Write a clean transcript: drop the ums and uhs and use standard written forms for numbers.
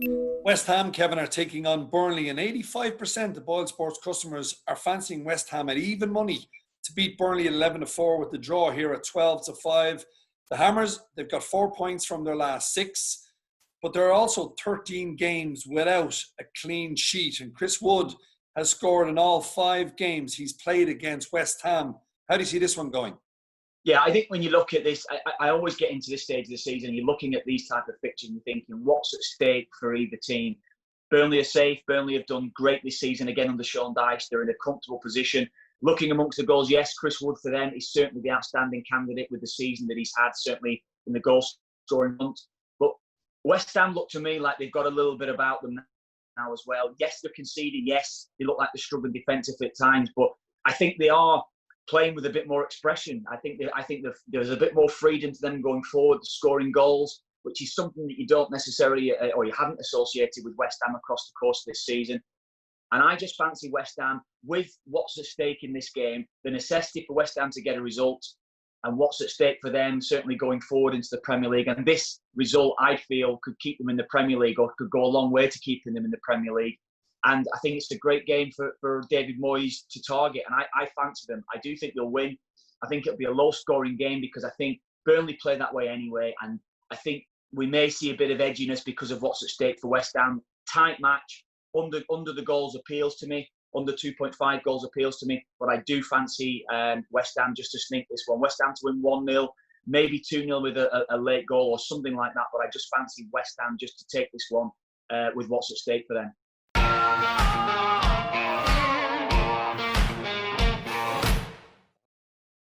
West Ham, Kevin, are taking on Burnley, and 85% of Boyle Sports customers are fancying West Ham at even money to beat Burnley at 11-4 with the draw here at 12-5. The Hammers, they've got 4 points from their last 6, but there are also 13 games without a clean sheet, and Chris Wood has scored in all 5 games he's played against West Ham. How do you see this one going? Yeah, I think when you look at this, I always get into this stage of the season, you're looking at these type of fixtures and you're thinking, what's at stake for either team? Burnley are safe. Burnley have done great this season, again under Sean Dyche. They're in a comfortable position. Looking amongst the goals, yes, Chris Wood for them is certainly the outstanding candidate with the season that he's had, certainly in the goal-scoring front. But West Ham look to me like they've got a little bit about them now as well. Yes, they're conceding. Yes, they look like they're struggling defensively at times. But I think they are playing with a bit more expression. I think there's a bit more freedom to them going forward, scoring goals, which is something that you don't necessarily, or you haven't associated with West Ham across the course of this season. And I just fancy West Ham with what's at stake in this game, the necessity for West Ham to get a result, and what's at stake for them certainly going forward into the Premier League. And this result, I feel, could keep them in the Premier League, or could go a long way to keeping them in the Premier League. And I think it's a great game for David Moyes to target. And I fancy them. I do think they'll win. I think it'll be a low-scoring game because I think Burnley play that way anyway. And I think we may see a bit of edginess because of what's at stake for West Ham. Tight match. Under the goals appeals to me. Under 2.5 goals appeals to me. But I do fancy West Ham just to sneak this one. West Ham to win 1-0. Maybe 2-0 with a late goal or something like that. But I just fancy West Ham just to take this one with what's at stake for them.